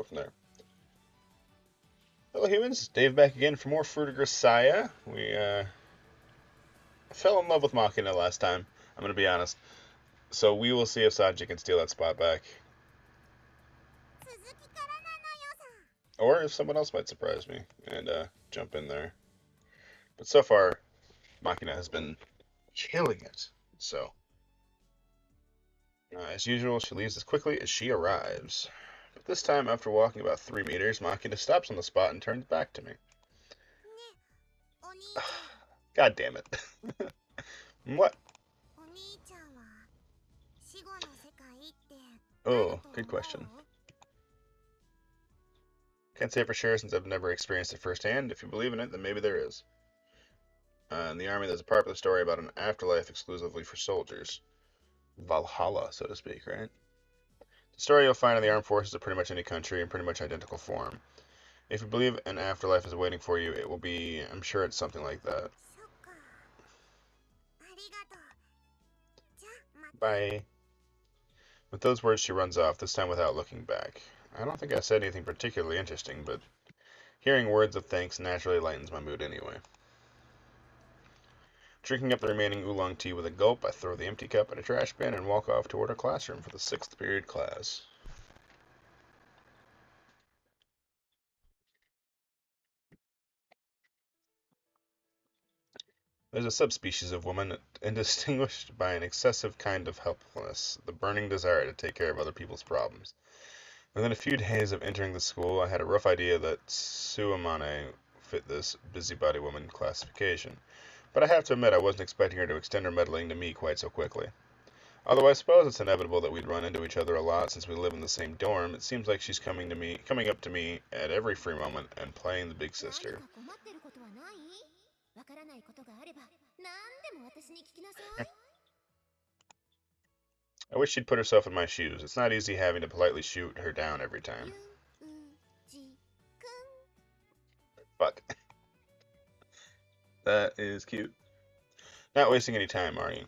from there. Hello humans, Dave back again for more Fruit of Grisaia. We fell in love with Machina last time, I'm going to be honest. So we will see if Sanji can steal that spot back. Or if someone else might surprise me and jump in there. But so far, Machina has been killing it. So, as usual, she leaves as quickly as she arrives. But this time, after walking about 3 meters, Machina stops on the spot and turns back to me. God damn it. What? Oh, good question. Can't say for sure since I've never experienced it firsthand. If you believe in it, then maybe there is. In the army, there's a popular story about an afterlife exclusively for soldiers. Valhalla, so to speak, right? The story you'll find in the armed forces of pretty much any country in pretty much identical form. If you believe an afterlife is waiting for you, it will be, I'm sure it's something like that. Bye. With those words, she runs off, this time without looking back. I don't think I said anything particularly interesting, but hearing words of thanks naturally lightens my mood anyway. Drinking up the remaining oolong tea with a gulp, I throw the empty cup in a trash bin and walk off toward our classroom for the 6th period class. There's a subspecies of woman distinguished by an excessive kind of helpfulness, the burning desire to take care of other people's problems. Within a few days of entering the school, I had a rough idea that Amane fit this busybody woman classification, but I have to admit I wasn't expecting her to extend her meddling to me quite so quickly. Although I suppose it's inevitable that we'd run into each other a lot since we live in the same dorm, it seems like she's coming up to me at every free moment and playing the big sister. I wish she'd put herself in my shoes. It's not easy having to politely shoot her down every time. Fuck. That is cute. Not wasting any time, are you?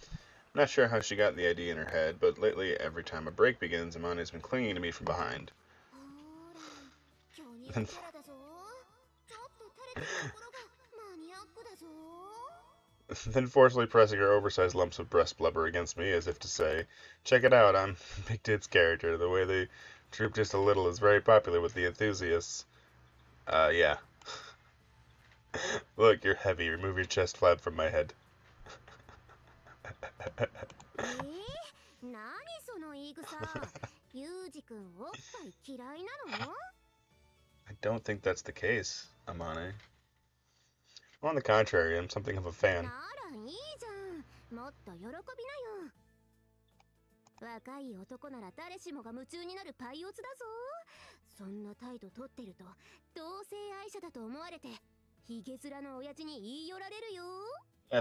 I'm not sure how she got the idea in her head, but lately, every time a break begins, Amane's been clinging to me from behind. Then forcefully pressing her oversized lumps of breast blubber against me as if to say, check it out, I'm Big Tit's character. The way they droop just a little is very popular with the enthusiasts. Yeah. Look, you're heavy. Remove your chest flap from my head. I don't think that's the case, Amane. On the contrary, I'm something of a fan.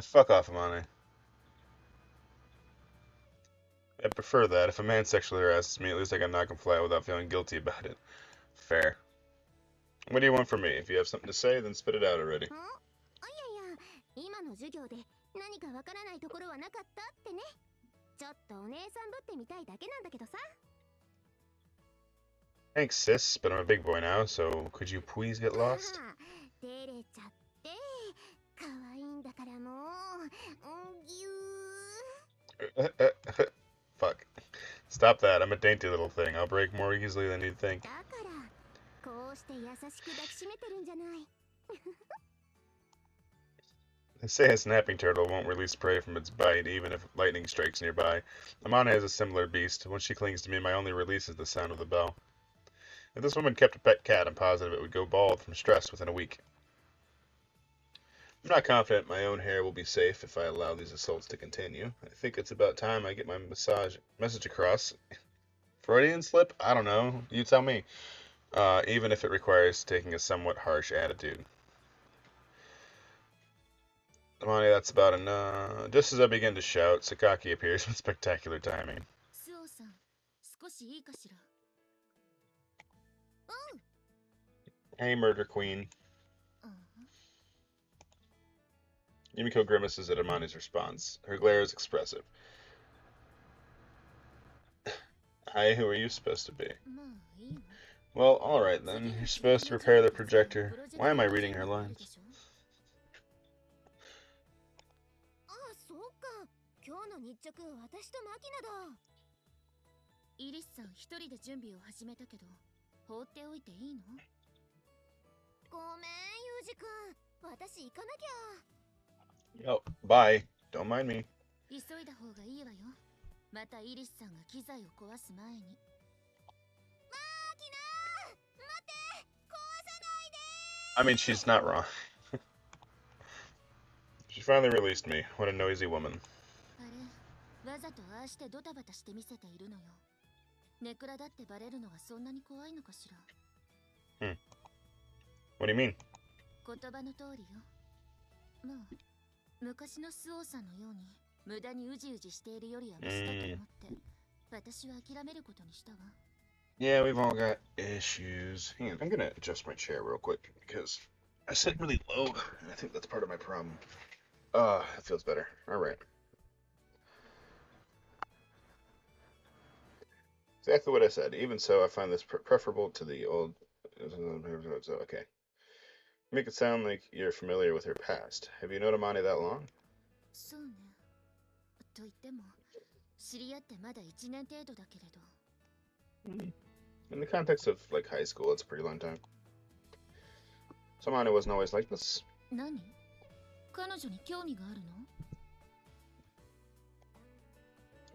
Fuck off, Amane. I prefer that. If a man sexually harasses me, at least I can knock him flat without feeling guilty about it. Fair. What do you want from me? If you have something to say, then spit it out already. Thanks, sis, but I'm a big boy now, so could you please get lost? Fuck. Stop that, I'm a dainty little thing. I'll break more easily than you'd think. They say a snapping turtle won't release prey from its bite, even if lightning strikes nearby. Amane is a similar beast. When she clings to me, my only release is the sound of the bell. If this woman kept a pet cat, I'm positive it would go bald from stress within a week. I'm not confident my own hair will be safe if I allow these assaults to continue. I think it's about time I get my message across. Freudian slip? I don't know. You tell me. Even if it requires taking a somewhat harsh attitude. Amane, that's about enough. Just as I begin to shout, Sakaki appears with spectacular timing. Hey, Murder Queen. Yumiko grimaces at Amane's response. Her glare is expressive. Hi, who are you supposed to be? まあいいの。 Well, alright 次 then. は You're 自分 supposed to の repair 準 the 備を作る projector. プロジェ Why ク am ト I 会議 reading her があるで lines? しょ。ああ、そうか。今日の日直、私とマキナだ。イリスさん一人で準備を始めたけど、放っておいていいの？ごめん、ユージ君。私行かなきゃ。 Yo, bye. Don't mind me. 急いだ方がいいわよ。またイリスさんが機材を壊す前に。マーキナー、待って、壊さないで。 I mean, she's not wrong. She finally released me. What a noisy woman. あれ、わざとああしてドタバタして見せているのよ。ネクラだってバレるのがそんなに怖いのかしら。What do you mean? 言葉の通りよ。まあ、昔のスオーさんのように無駄にうじうじしているよりはマシだと思って、私は諦めることにしたわ。Yeah, we've all got issues. Hang on, I'm gonna adjust my chair real quick because I sit really low, and I think that's part of my problem. That feels better. Alright. Exactly what I said. Even so, I find this preferable to the old. Okay. Make it sound like you're familiar with her past. Have you known Amane that long? そうね。と言っても、知り合ってまだ1年程度だけれど。In the context of like high school, it's a pretty long time. So Amane wasn't always like this. 何？彼女に興味があるの？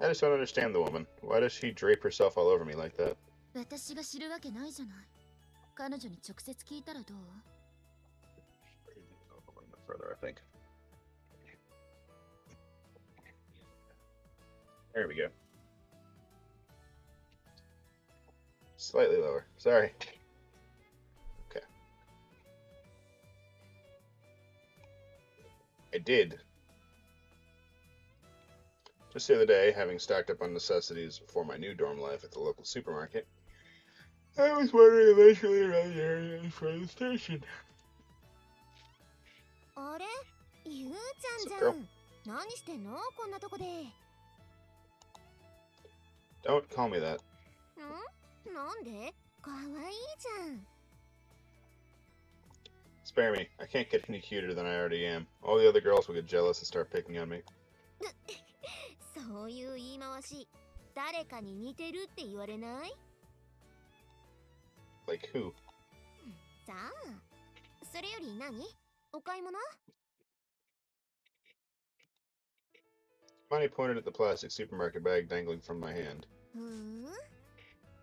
I just don't understand the woman. Why does she drape herself all over me like that? 私が知るわけないじゃない。彼女に直接聞いたらどう？ A little further, I think. There we go. Slightly lower. Sorry. Okay. I did. Just the other day, having stocked up on necessities for my new dorm life at the local supermarket, I was wandering eventually around the area in front of the station. あれ？ゆうちゃんじ What's ゃ up, ん。何してんの？こんなとこで。Don't call me that. ん？なんで？かわいいじゃん。 Spare me. I can't get any cuter than I already am. All the other girls will get jealous and start picking on me. そういう言い回し、誰かに似てるって言われない？ Like who? さあ、それより何？お買い物？ Money pointed at the plastic supermarket bag dangling from my hand. ふーん。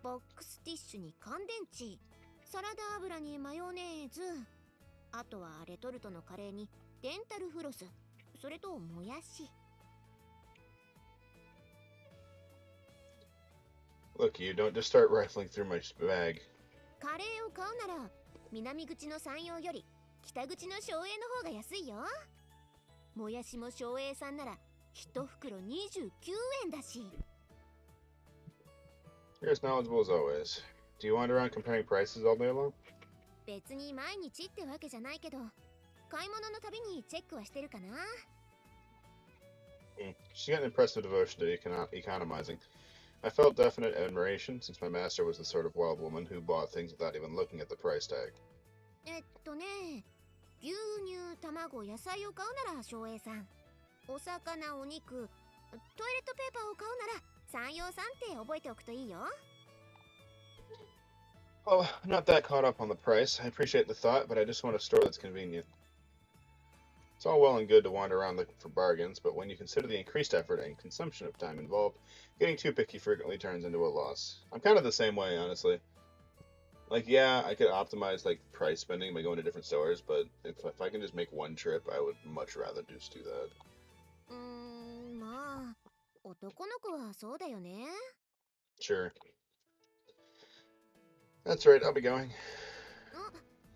ボックスティッシュに乾電池、サラダ油にマヨネーズ、あとはレトルトのカレーにデンタルフロス、それともやし。 Look, you don't just start rifling through my bag. カレーを買うなら南口の山陽より北口の省営の方が安いよ。もやしも省営さんなら1袋29円だし。 You're as knowledgeable as always. Do you wander around comparing prices all day long? 別に毎日ってわけじゃないけど、買い物のたびにチェックはしてるかな。 She's got an impressive devotion to economizing. I felt definite admiration since my master was the sort of wild woman who bought things without even looking at the price tag. 牛乳、卵、野菜を買うなら省営さん。お魚、お肉、トイレットペーパーを買うなら山陽さんって覚えておくといいよ。 Oh, not that caught up on the price. I appreciate the thought, but I just want a store that's convenient. It's all well and good to wander around looking for bargains, but when you consider the increased effort and consumption of time involved, getting too picky frequently turns into a loss. I'm kind of the same way, honestly. Like, yeah, I could optimize like price spending by going to different stores, but if I can just make one trip, I would much rather just do that. まあ、男の子はそうだよね。 Sure. That's right, I'll be going.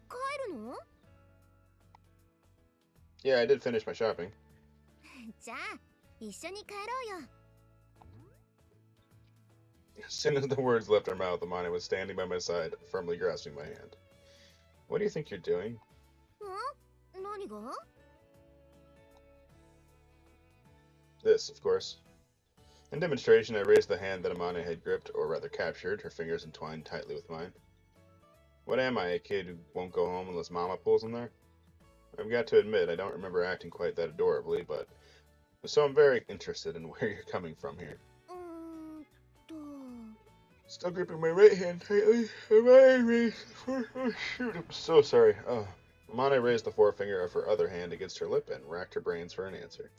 帰るの？ Yeah, I did finish my shopping. じゃあ、一緒に帰ろうよ。 As soon as the words left her mouth, Amane was standing by my side, firmly grasping my hand. What do you think you're doing? 何が？ This, of course. In demonstration, I raised the hand that Amane had gripped, or rather captured, her fingers entwined tightly with mine. What am I, a kid who won't go home unless Mama pulls him there? I've got to admit, I don't remember acting quite that adorably, but so I'm very interested in where you're coming from here. Still gripping my right hand tightly, Amane raised oh shoot, I'm so sorry. Amane raised the forefinger of her other hand against her lip and racked her brains for an answer.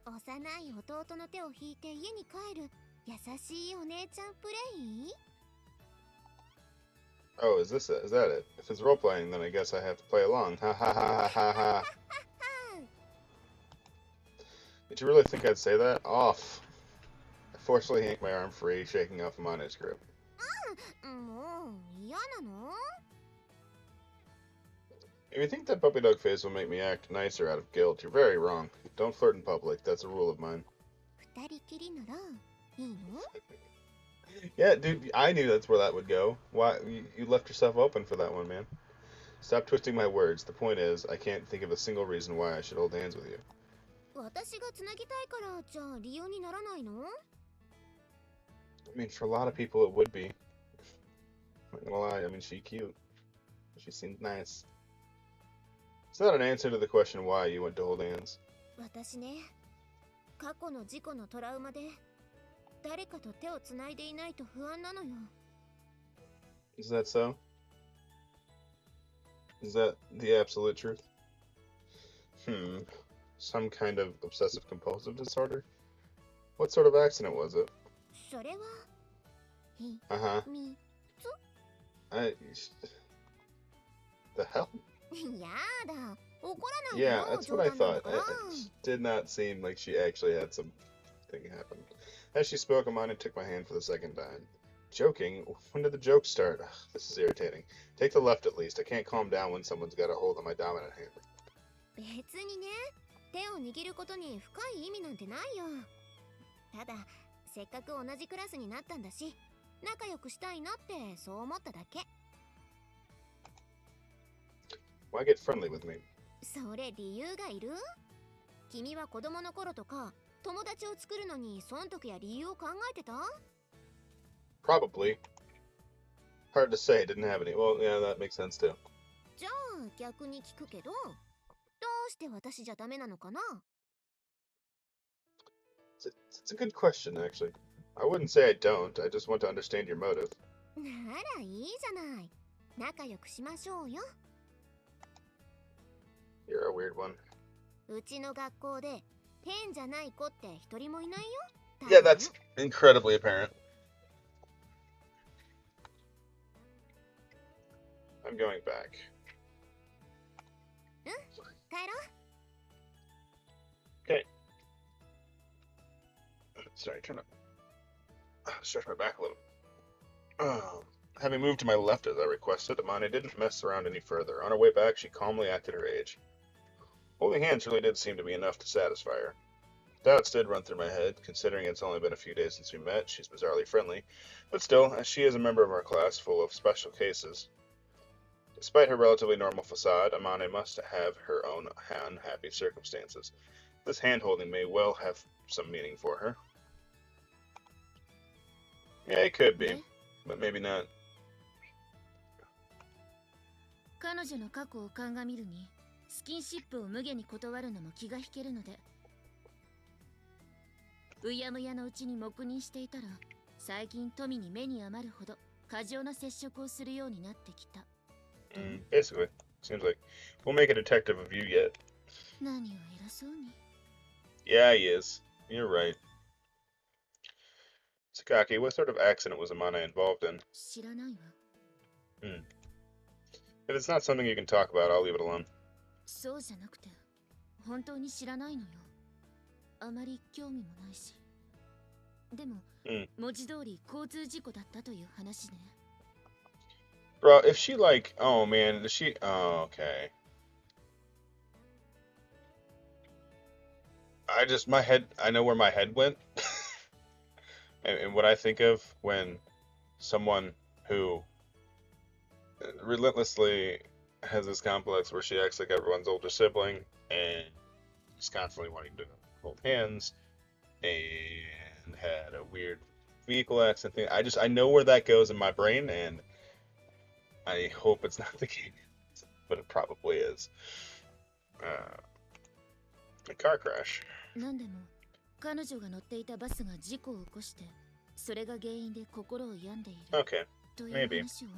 幼い弟の手を引いて家に帰る優しいお姉ちゃんプレイ Oh, is that it? If it's role-playing, then I guess I have to play along. Ha ha ha ha ha. Did you really think I'd say that? Off. I forcefully yanked my arm free, shaking off Amane's grip. もう嫌なの If you think that puppy dog face will make me act nicer out of guilt, you're very wrong. Don't flirt in public, that's a rule of mine. 二人きりならいいの Yeah, dude, I knew that's where that would go. Why, you left yourself open for that one, man. Stop twisting my words. The point is, I can't think of a single reason why I should hold hands with you. 私がつなぎたいからじゃあ理由にならないの I mean, for a lot of people it would be. I'm not gonna lie, I mean, she's cute. She seems nice. It's not an answer to the question why you went to hold hands. 私ね過去の事故のトラウマで誰かと手をつないでいないと不安なのよ Is that so? Is that the absolute truth? Some kind of obsessive compulsive disorder? What sort of accident was it? それは Uh-huh. み The hell? やだ怒らない Yeah, よ that's 冗 what I 談なんだ thought. から It did not seem like she actually had something happen. As she spoke, Amane took my hand for the second time. Joking? When did the joke start? Ugh, this is irritating. Take the left at least. I can't calm down when someone's got a hold of my dominant hand. 別にね手を握ることに深い意味なんてないよただせっかく同じクラスになったんだし仲良くしたいなってそう思っただけ Why get friendly with me? それ理由がいる君は子供の頃とか友達を作るのに損得や理由を考えてた Probably. Hard to say. Didn't have any. Well, yeah, that makes sense too. じゃあ逆に聞くけどどうして私じゃダメなのかな It's a good question, actually. I wouldn't say I don't. I just want to understand your motive. ならいいじゃない仲良くしましょうよ You're a weird one. うちの学校で変じゃない子って一人もいないよ Yeah, that's incredibly apparent. I'm going back. 帰ろ Okay. Sorry, trying to stretch my back a little. Having moved to my left as I requested, Amane didn't mess around any further. On her way back, she calmly acted her age. Holding hands really did seem to be enough to satisfy her. Doubts did run through my head, considering it's only been a few days since we met. She's bizarrely friendly, but still, as she is a member of our class full of special cases. Despite her relatively normal facade, Amane must have her own unhappy circumstances. This hand-holding may well have some meaning for her. Yeah, it could be, but maybe not. 彼女の過去を鑑みるにスキンシップを無下に断るのも気が引けるのでうやむやのうちに黙認していたら最近富に目に余るほど過剰な接触をするようになってきた Basically, seems like we'll make a detective of you yet. 何を偉そうに Yeah, he is. You're right. Sakaki, what sort of accident was Amane involved in? 知らないわ If it's not something you can talk about, I'll leave it alone. そうじゃなくて本当に知らないのよあまり興味もないしでも、文字通り交通事故だったという話ね Bro, if she like, oh man, does she, oh, okay. I know where my head went. and what I think of when someone who relentlessly has this complex where she acts like everyone's older sibling and is constantly wanting to hold hands and had a weird vehicle accident thing. I know where that goes in my brain, and I hope it's not the case, but it probably is. A car crash. 何でも彼女が乗っていたバスが事故を起こして、それが原因で心を病んでいる Okay, という maybe. 話を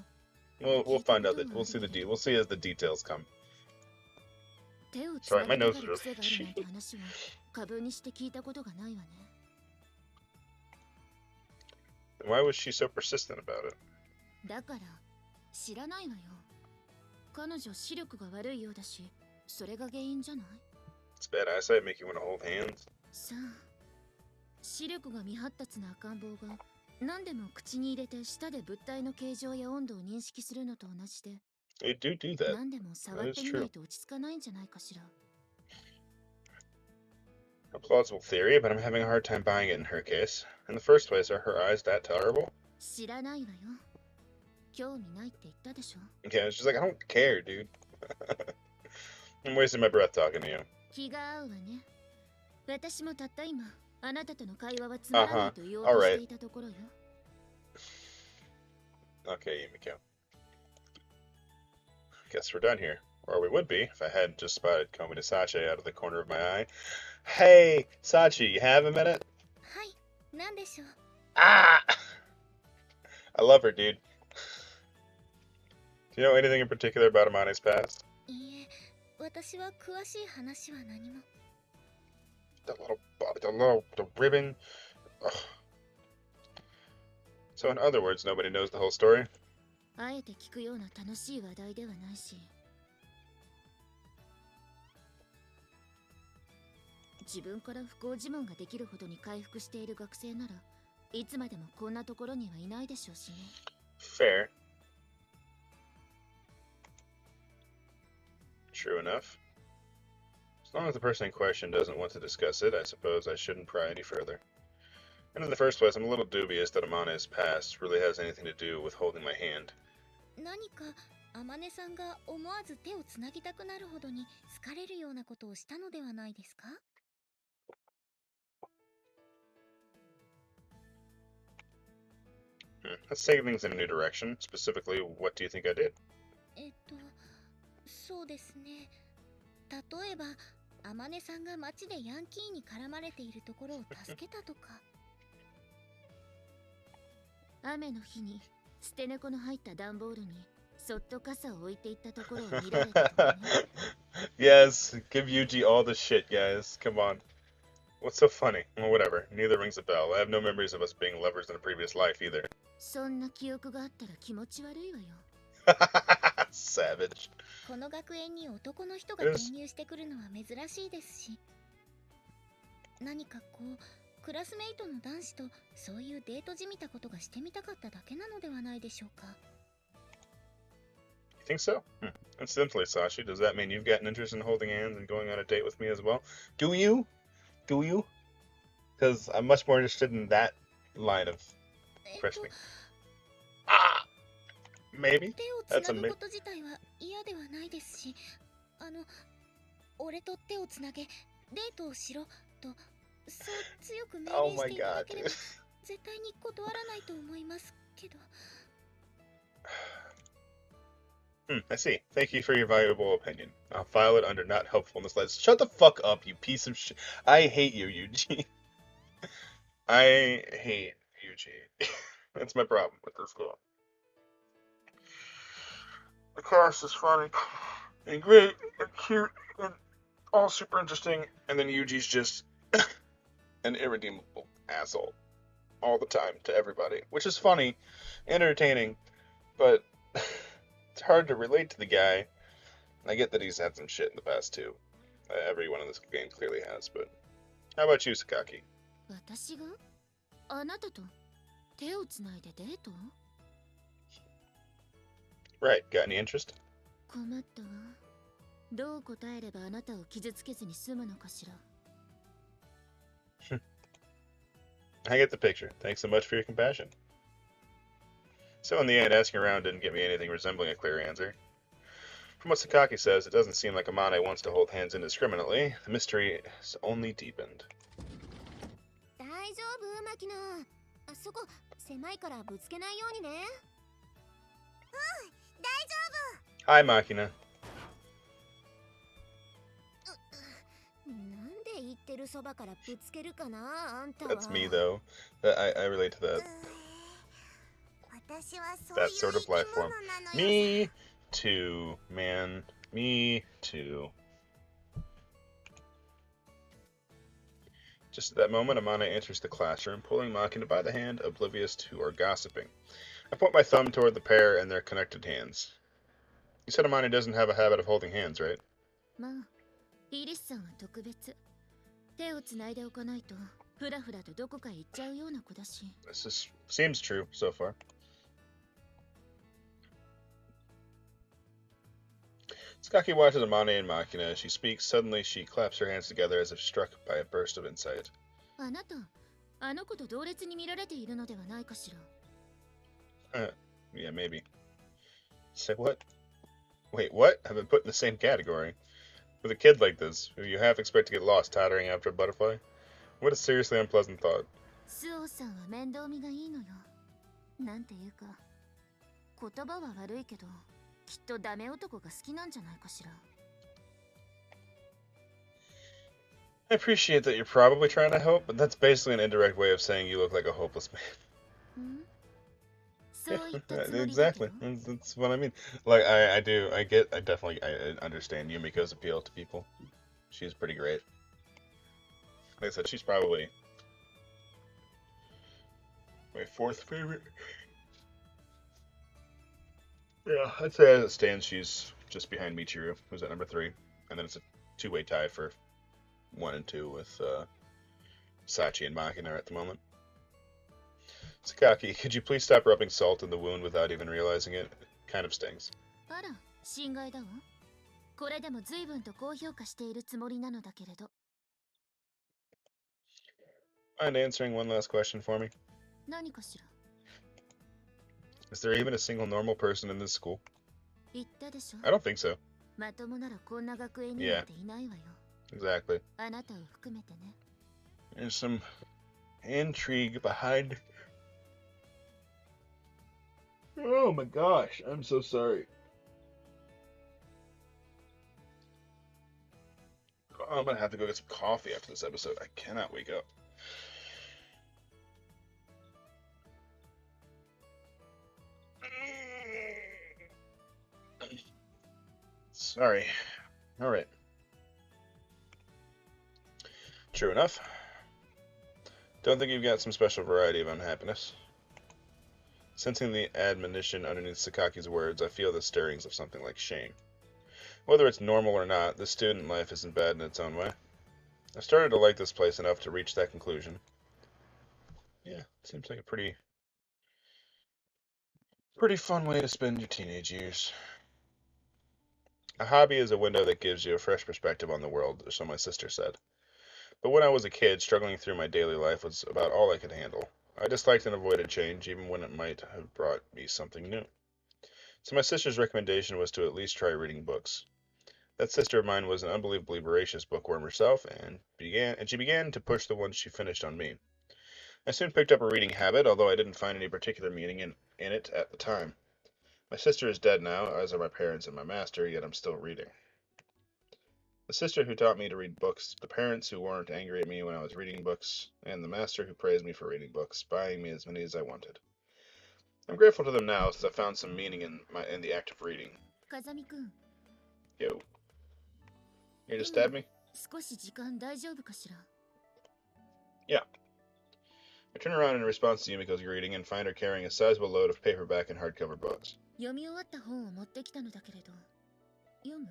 We'll find out that we'll see as the details come. 手をつ Sorry, な my げ nose た is がる really 癖があるなんて itchy. 話は過分にして聞いたことがないわね。 Why was she so persistent about it? だから知らないわよ。彼女視力が悪いようだし、それが原因じゃない？ It's bad eyesight, make you want to hold hands. さあ、視力が未発達な赤ん坊が何でも口に入れて舌で物体の形状や温度を認識するのと同じで、 They do that. 何でも触ってみないと落ち着かないんじゃないかしら。 A plausible theory, but I'm having a hard time buying it in her case. In the first place, are her eyes that terrible? 知らないわよ。興味ないって言ったでしょ。 Yeah, she's like, I don't care, dude. I'm wasting my breath talking to you. 気が合うわね。私もたった今、あなたとの会話はつまらないと言おうと Alright. していたところよ。 Okay, Yumiko. Guess we're done here. Or we would be if I hadn't just spotted Komi to Sachi out of the corner of my eye. Hey, Sachi, you have a minute? はい、なんでしょう。 Ah! I love her, dude. Do you know anything in particular about Amane's past? いいえ、私は詳しい話は何も。 The ribbon. Ugh. So in other words, nobody knows the whole story? あえて聞くような楽しい話題ではないし。自分から不幸自問ができるほどに回復している学生なら、いつまでもこんなところにはいないでしょうしね。 Fair. True enough. As long as the person in question doesn't want to discuss it, I suppose I shouldn't pry any further. And in the first place, I'm a little dubious that Amane's past really has anything to do with holding my hand. 何かAmaneさんが思わず手をつなぎたくなるほどに好かれるようなことをしたのではないですか？ Let's take things in a new direction. Specifically, what do you think I did? そうですね。例えば、Amaneさんが街でヤンキーに絡まれているところを助けたとか。雨の日に捨て猫の入った段ボールにそっと傘を置いていったところを見られたとかね。Yes, give Yuji all the shit, guys. Come on. What's so funny? Well, whatever. Neither rings a bell. I have no memories of us being lovers in a previous life either. そんな記憶があったら気持ち悪いわよ。Savage. この学園に男の人が転入してくるのは珍しいですし、何かこうクラスメイトの男子とそういうデートじみたことがしてみたかっただけなのではないでしょうか。 You think so? Incidentally, Sashi, does that mean you've got an interest in holding hands and going on a date with me as well? Do you? Do you? Because I'm much more interested in that line of questioning. Ah! Maybe? 手を That's つ a なぐ maybe. こと自体は嫌ではないですし、俺と手をつなげ、デートをしろと、そう強く命 Oh 令し my ていただ god, ければ dude. 絶対に断らないと思いますけど。 I see. Thank you for your valuable opinion. I'll file it under not helpful in this list. Shut the fuck up, you piece of shit. I hate you, Yuji. I hate Yuji. That's my problem with this girl. The cast is funny and great and cute and all super interesting, and then Yuji's just an irredeemable asshole all the time to everybody, which is funny and entertaining, but it's hard to relate to the guy. I get that he's had some shit in the past too. Everyone in this game clearly has, but how about you, Sakaki? 私があなたと手をつないでデート？ Right, got any interest? 困ったわ。どう答えればあなたを傷つけずに済むのかしら。 I get the picture. Thanks so much for your compassion. So in the end, asking around didn't give me anything resembling a clear answer. From what Sakaki says, it doesn't seem like Amane wants to hold hands indiscriminately. The mystery is only deepened. 大丈夫、マキナ。あそこ狭いからぶつけないようにね。Hi, Machina. なんで言ってるそばからぶつけるかな、あんたは。 That's me, though. I relate to that. 私はそう That いう sort 生 of き life 物 form. なのよ。 Me too, man. Me too. Just at that moment, Amane enters the classroom, pulling Machina by the hand, oblivious to our gossiping. I point my thumb toward the pair and their connected hands. You said Amane doesn't have a habit of holding hands, right? まあ、イリスさんは特別。手をつないでおかないと、ふらふらとどこかへ行っちゃうような子だし。 This seems true so far. Sakaki watches Amane and Machina as she speaks. Suddenly, she claps her hands together as if struck by a burst of insight. あなた、あの子と同列に見られているのではないかしら。Yeah, maybe. Say what? Wait, what? I've been put in the same category. With a kid like this, who you half expect to get lost tottering after a butterfly? What a seriously unpleasant thought. スオさんは面倒見がいいのよ。なんていうか、言葉は悪いけど、きっとダメ男が好きなんじゃないかしら。 I appreciate that you're probably trying to help, but that's basically an indirect way of saying you look like a hopeless man. そう言ったつもりだけど。 Exactly. That's what I mean. Like, I definitely understand Yumiko's appeal to people. She's pretty great. Like I said, she's probably my fourth favorite. Yeah, I'd say as it stands, she's just behind Michiru, who's at number 3. And then it's a two-way tie for 1 and 2 with Sachi and Machina at the moment. Sakaki, could you please stop rubbing salt in the wound without even realizing it? It kind of stings. あら、心外だわ。これでも随分と高評価しているつもりなのだけれど。 Mind answering one last question for me? 何かしら。 Is there even a single normal person in this school? 言ったでしょ。 I don't think so. まともならこんな学園になんていないわよ。 Exactly. あなたを含めてね。 There's some intrigue behind. Oh my gosh, I'm so sorry. Oh, I'm gonna have to go get some coffee after this episode. I cannot wake up. Sorry. Alright. True enough. Don't think you've got some special variety of unhappiness. Sensing the admonition underneath Sakaki's words, I feel the stirrings of something like shame. Whether it's normal or not, this student life isn't bad in its own way. I started to like this place enough to reach that conclusion. Yeah, seems like a pretty fun way to spend your teenage years. A hobby is a window that gives you a fresh perspective on the world, so my sister said. But when I was a kid, struggling through my daily life was about all I could handle. I disliked and avoided change, even when it might have brought me something new. So my sister's recommendation was to at least try reading books. That sister of mine was an unbelievably voracious bookworm herself, and she began to push the ones she finished on me. I soon picked up a reading habit, although I didn't find any particular meaning in it at the time. My sister is dead now, as are my parents and my master, yet I'm still reading. The sister who taught me to read books, the parents who weren't angry at me when I was reading books, and the master who praised me for reading books, buying me as many as I wanted. I'm grateful to them now, since I found some meaning in the act of reading. 風見くん、 Yo. You just stabbed me? 少し時間大丈夫かしら。 Yeah. I turn around in response to Yumiko's greeting and find her carrying a sizable load of paperback and hardcover books. 読み終わった本を持ってきたのだけれど、読む？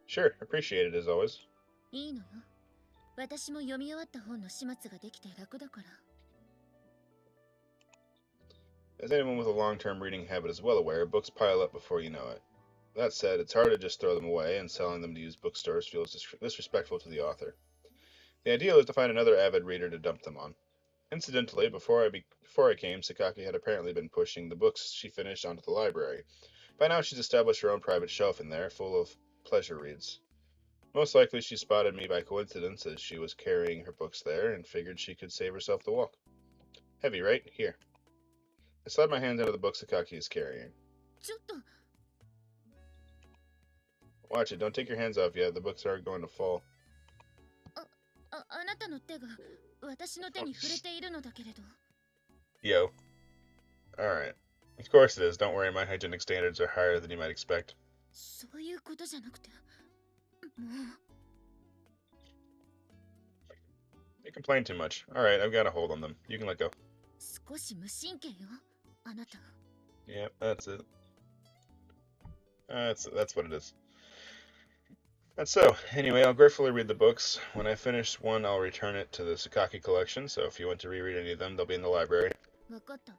Sure, appreciate it as always. いいのよ。私も読み終わった本の始末ができて楽だから。 As anyone with a long-term reading habit is well aware, books pile up before you know it. That said, it's hard to just throw them away, and selling them to used bookstores feels disrespectful to the author. The ideal is to find another avid reader to dump them on. Incidentally, before I came, Sakaki had apparently been pushing the books she finished onto the library. By now she's established her own private shelf in there, full of pleasure reads. Most likely she spotted me by coincidence as she was carrying her books there and figured she could save herself the walk. Heavy, right? Here. I slide my hand into the book Sakaki is carrying. ちょっと Watch it, don't take your hands off yet. The books are going to fall. あなたの手が私の手に触れているのだけれど Yo. Alright. Of course it is. Don't worry, my hygienic standards are higher than you might expect. そういうことじゃなくてもう You complain too much. Alright, I've got a hold on them. You can let go. 少し無神経よあなた Yep, that's it. That's what it is. And so, anyway, I'll gratefully read the books. When I finish one, I'll return it to the Sakaki collection, so if you want to reread any of them, they'll be in the library. わかったわ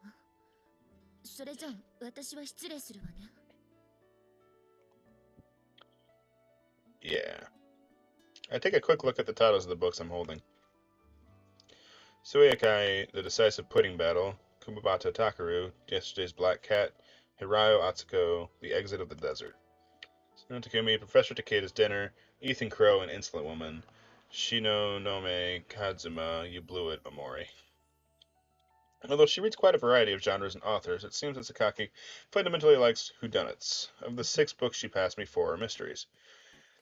それじゃあ私は失礼するわね Yeah. I take a quick look at the titles of the books I'm holding. Suiekai, The Decisive Pudding Battle, Kumabata Takaru, Yesterday's Black Cat, Hirayo Atsuko, The Exit of the Desert. Sino Takumi, Professor Takeda's Dinner, Ethan Crow, An Insolent Woman, Shino Nome Kazuma, You Blew It, Amori. Although she reads quite a variety of genres and authors, it seems that Sakaki fundamentally likes whodunits. Of the 6 books she passed me, 4 are mysteries.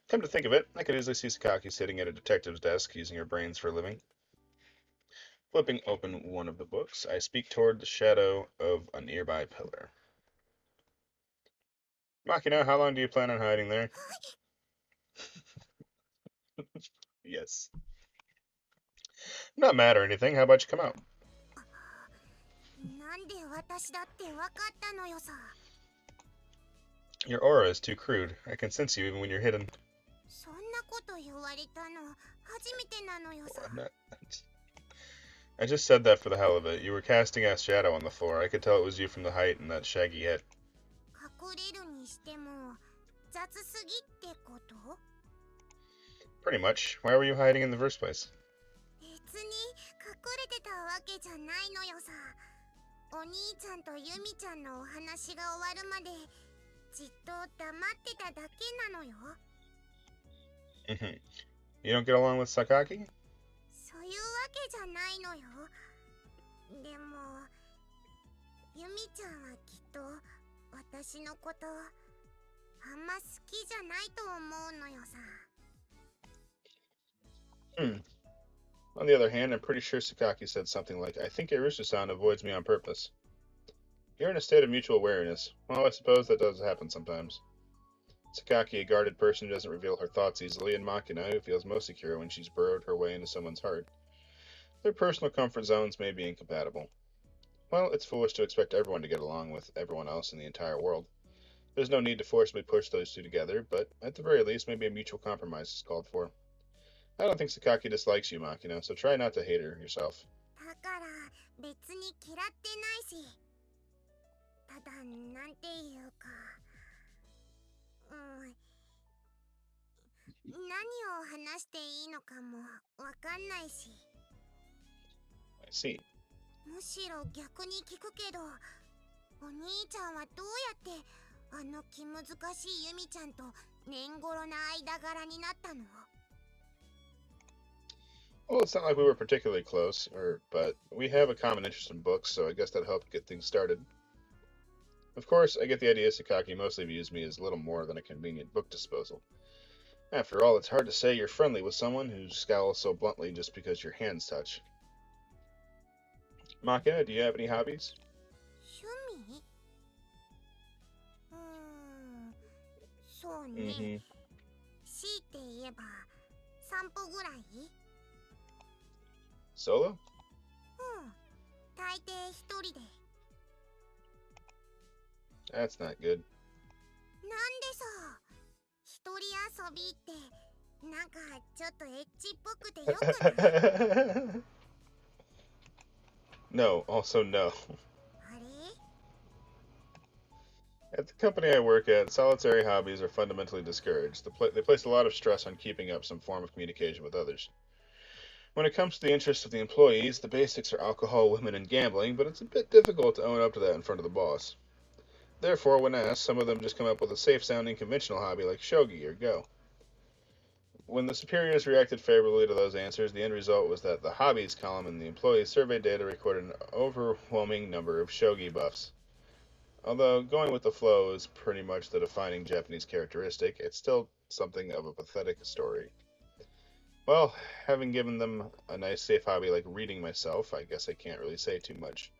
Come to think of it, I could easily see Sakaki sitting at a detective's desk using her brains for a living. Flipping open one of the books, I speak toward the shadow of a nearby pillar. Makina, how long do you plan on hiding there? Yes. I'm not mad or anything. How about you come out? なんで私だってわかったのよさ Your aura is too crude. I can sense you even when you're hidden. そんなこと言われたの初めてなのよさ I'm not. I just said that for the hell of it. You were casting a shadow on the floor. I could tell it was you from the height and that shaggy head. 隠れるにしても雑すぎってこと Pretty much. Why were you hiding in the first place? 別に隠れてたわけじゃないのよさお兄ちゃんとユミちゃんのお話が終わるまでじっと黙ってただけなのよ You don't get along with Sakaki? そういうわけじゃないのよでもユミちゃんはきっと私のことあんま好きじゃないと思うのよさ On the other hand, I'm pretty sure Sakaki said something like, I think Irusu-san avoids me on purpose. You're in a state of mutual wariness. Well, I suppose that does happen sometimes. Sakaki, a guarded person who doesn't reveal her thoughts easily, and Makina, who feels most secure when she's burrowed her way into someone's heart. Their personal comfort zones may be incompatible. Well, it's foolish to expect everyone to get along with everyone else in the entire world. There's no need to forcibly push those two together, but at the very least, maybe a mutual compromise is called for. I don't think Sakaki dislikes you, Makina, so try not to hate her yourself. だから別に嫌ってないしただなんていうか何を話していいのかもわかんないし I see. むしろ逆に聞くけどお兄ちゃんはどうやってあの気難しいユミちゃんと年頃な間柄になったの Well, it's not like we were particularly close, but we have a common interest in books, so I guess that helped get things started. Of course, I get the idea Sakaki mostly views me as little more than a convenient book disposal. After all, it's hard to say you're friendly with someone who scowls so bluntly just because your hands touch. Maka, do you have any hobbies? 趣味そうね、強いて言えば散歩ぐらい Solo? 大抵一人で That's not good. なんでさ一人遊びってなんかちょっとエッチっぽくてよくない No, also no. あれ At the company I work at, solitary hobbies are fundamentally discouraged. They place a lot of stress on keeping up some form of communication with others. When it comes to the interests of the employees, the basics are alcohol, women, and gambling, but it's a bit difficult to own up to that in front of the boss. Therefore, when asked, some of them just come up with a safe-sounding conventional hobby like shogi or go. When the superiors reacted favorably to those answers, the end result was that the hobbies column in the employee survey data recorded an overwhelming number of shogi buffs. Although going with the flow is pretty much the defining Japanese characteristic, it's still something of a pathetic story. Well, having given them a nice safe hobby like reading myself, I guess I can't really say too much.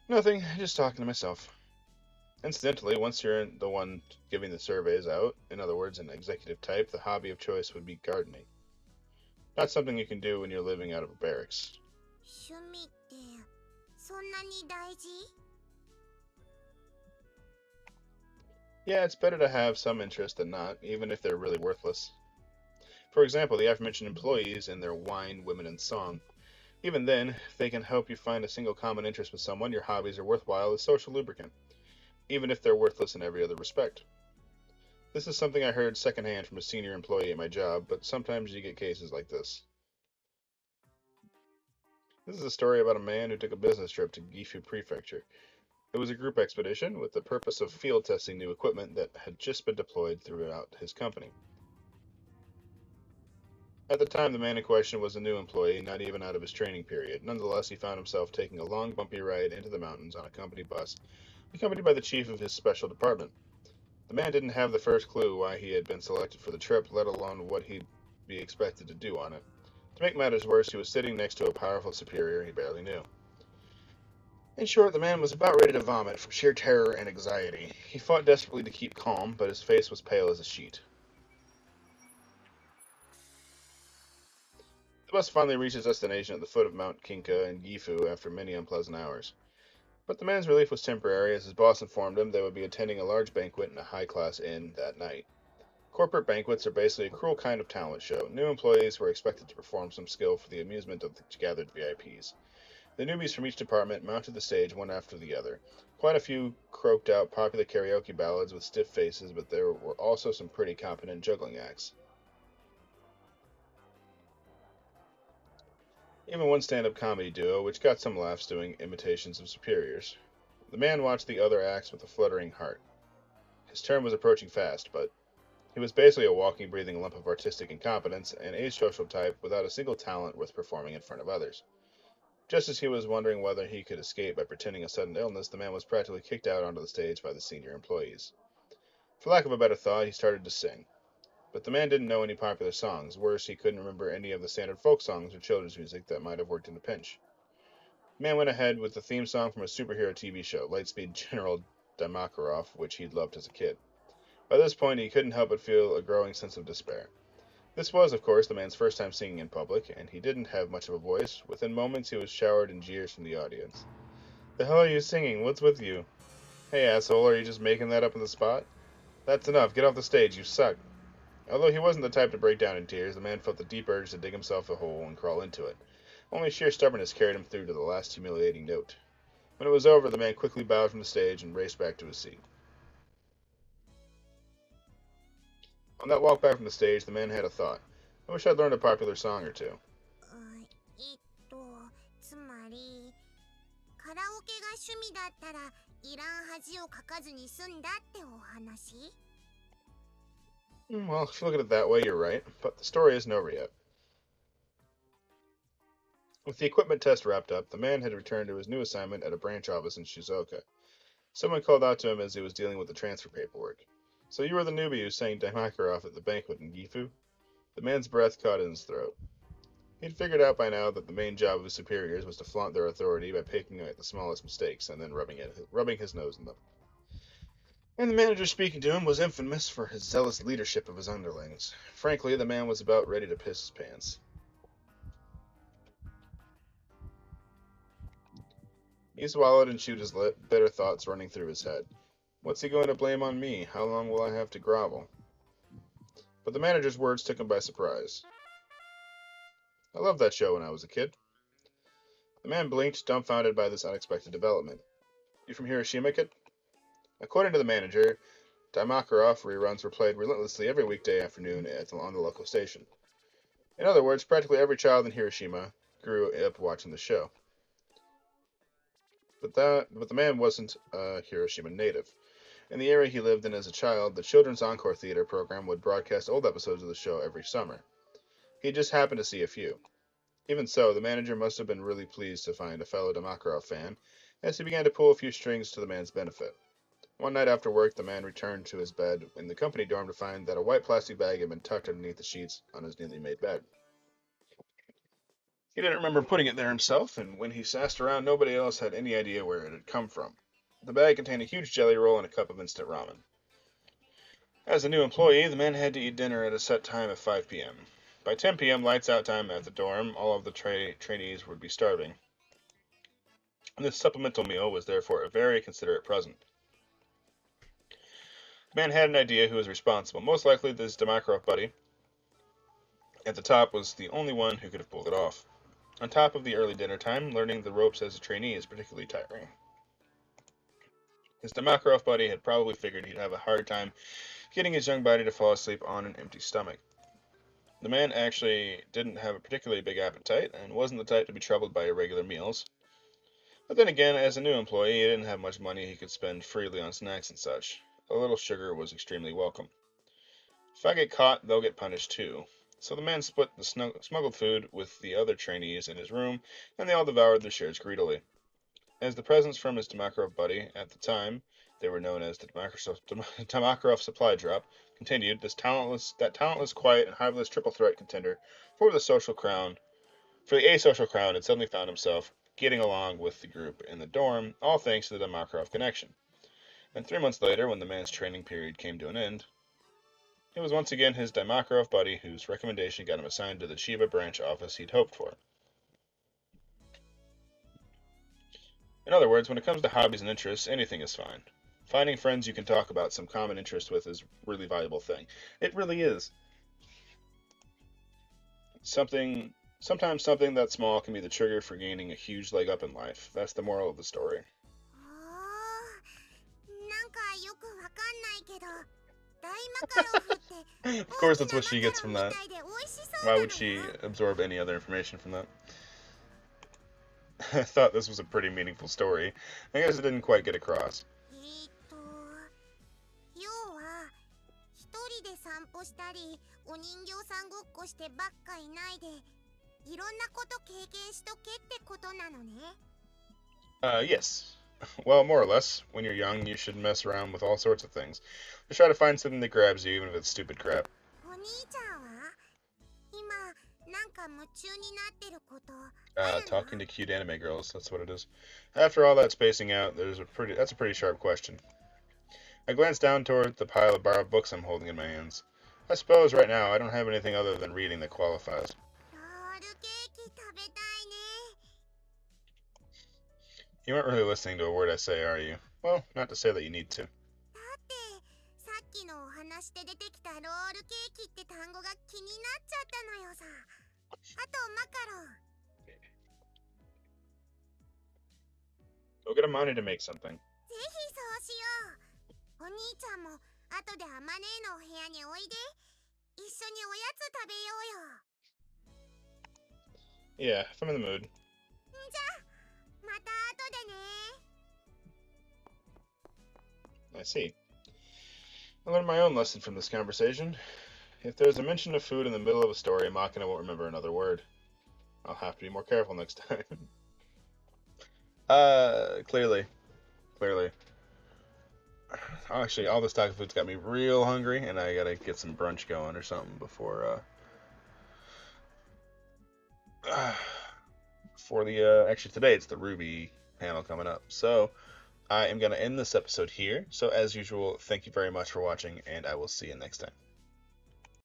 Nothing, just talking to myself. Incidentally, once you're the one giving the surveys out, in other words, an executive type, the hobby of choice would be gardening. Not something you can do when you're living out of a barracks. 趣味ってそんなに大事？ Yeah, it's better to have some interest than not, even if they're really worthless. For example, the aforementioned employees and their wine, women, and song. Even then, if they can help you find a single common interest with someone, your hobbies are worthwhile as social lubricant, even if they're worthless in every other respect. This is something I heard secondhand from a senior employee at my job, but sometimes you get cases like this. This is a story about a man who took a business trip to Gifu Prefecture. It was a group expedition with the purpose of field testing new equipment that had just been deployed throughout his company. At the time, the man in question was a new employee, not even out of his training period. Nonetheless, he found himself taking a long, bumpy ride into the mountains on a company bus, accompanied by the chief of his special department. The man didn't have the first clue why he had been selected for the trip, let alone what he'd be expected to do on it. To make matters worse, he was sitting next to a powerful superior he barely knew. In short, the man was about ready to vomit from sheer terror and anxiety. He fought desperately to keep calm, but his face was pale as a sheet. The bus finally reached its destination at the foot of Mount Kinka in Gifu after many unpleasant hours. But the man's relief was temporary, as his boss informed him they would be attending a large banquet in a high-class inn that night. Corporate banquets are basically a cruel kind of talent show. New employees were expected to perform some skill for the amusement of the gathered VIPs. The newbies from each department mounted the stage one after the other. Quite a few croaked out popular karaoke ballads with stiff faces, but there were also some pretty competent juggling acts. Even one stand-up comedy duo, which got some laughs doing imitations of superiors. The man watched the other acts with a fluttering heart. His turn was approaching fast, but he was basically a walking, breathing lump of artistic incompetence, an asocial type without a single talent worth performing in front of others. Just as he was wondering whether he could escape by pretending a sudden illness, the man was practically kicked out onto the stage by the senior employees. For lack of a better thought, he started to sing. But the man didn't know any popular songs. Worse, he couldn't remember any of the standard folk songs or children's music that might have worked in a pinch. The man went ahead with the theme song from a superhero TV show, Lightspeed General Daimakarov, which he'd loved as a kid. By this point, he couldn't help but feel a growing sense of despair. This was, of course, the man's first time singing in public, and he didn't have much of a voice. Within moments, he was showered in jeers from the audience. "The hell are you singing? What's with you?" "Hey, asshole, are you just making that up on the spot?" "That's enough. Get off the stage. You suck." Although he wasn't the type to break down in tears, the man felt the deep urge to dig himself a hole and crawl into it. Only sheer stubbornness carried him through to the last humiliating note. When it was over, the man quickly bowed from the stage and raced back to his seat. On that walk back from the stage, the man had a thought. "I wish I'd learned a popular song or two." えっと、つまり、カラオケが趣味だったらいらん恥をかかずに済んだってお話？ Well, if you look at it that way, you're right, but the story isn't over yet. With the equipment test wrapped up, the man had returned to his new assignment at a branch office in Shizuoka. Someone called out to him as he was dealing with the transfer paperwork. "So you were the newbie who sang Daimakarov at the banquet in Gifu?" The man's breath caught in his throat. He'd figured out by now that the main job of his superiors was to flaunt their authority by picking at the smallest mistakes and then rubbing his nose in them. And the manager speaking to him was infamous for his zealous leadership of his underlings. Frankly, the man was about ready to piss his pants. He swallowed and chewed his lip, bitter thoughts running through his head. What's he going to blame on me? How long will I have to grovel? But the manager's words took him by surprise. "I loved that show when I was a kid." The man blinked, dumbfounded by this unexpected development. "You from Hiroshima, kid?" According to the manager, Daimakarov reruns were played relentlessly every weekday afternoon on the local station. In other words, practically every child in Hiroshima grew up watching the show. But the man wasn't a Hiroshima native. In the area he lived in as a child, the Children's Encore Theater program would broadcast old episodes of the show every summer. He just happened to see a few. Even so, the manager must have been really pleased to find a fellow Damakarov fan, as he began to pull a few strings to the man's benefit. One night after work, the man returned to his bed in the company dorm to find that a white plastic bag had been tucked underneath the sheets on his newly made bed. He didn't remember putting it there himself, and when he asked around, nobody else had any idea where it had come from. The bag contained a huge jelly roll and a cup of instant ramen. As a new employee, the man had to eat dinner at a set time at 5 p.m. By 10 p.m., lights out time at the dorm, all of the trainees would be starving. This supplemental meal was therefore a very considerate present. The man had an idea who was responsible. Most likely, this Damakarov buddy at the top was the only one who could have pulled it off. On top of the early dinner time, learning the ropes as a trainee is particularly tiring. His Damakarov buddy had probably figured he'd have a hard time getting his young body to fall asleep on an empty stomach. The man actually didn't have a particularly big appetite and wasn't the type to be troubled by irregular meals. But then again, as a new employee, he didn't have much money he could spend freely on snacks and such. A little sugar was extremely welcome. If I get caught, they'll get punished too. So the man split the smuggled food with the other trainees in his room, and they all devoured their shares greedily. As the presents from his Damakarov buddy, at the time, they were known as the Damakarov supply drop, continued, that talentless, quiet, and highlightless triple threat contender for the asocial crown had suddenly found himself getting along with the group in the dorm, all thanks to the Damakarov connection. And 3 months later, when the man's training period came to an end, it was once again his Damakarov buddy whose recommendation got him assigned to the Chiba branch office he'd hoped for. In other words, when it comes to hobbies and interests, anything is fine. Finding friends you can talk about some common interest with is a really valuable thing. It really is. Sometimes something that small can be the trigger for gaining a huge leg up in life. That's the moral of the story. Of course, that's what she gets from that. Why would she absorb any other information from that? I thought this was a pretty meaningful story. I guess it didn't quite get across. Yes. Well, more or less. When you're young, you should mess around with all sorts of things. Just try to find something that grabs you, even if it's stupid crap. Talking to cute anime girls, that's what it is. After all that spacing out, that's a pretty sharp question. I glanced down toward the pile of borrowed books I'm holding in my hands. I suppose right now I don't have anything other than reading that qualifies. You aren't really listening to a word I say, are you? Well, not to say that you need to. Go get Amane to make something. Yeah, if I'm in the mood. I see. I learned my own lesson from this conversation. If there's a mention of food in the middle of a story, Makina won't remember another word. I'll have to be more careful next time. Clearly. Actually, all this taco food's got me real hungry, and I gotta get some brunch going or something before actually today it's the Ruby panel coming up. So, I am gonna end this episode here. So, as usual, thank you very much for watching, and I will see you next time.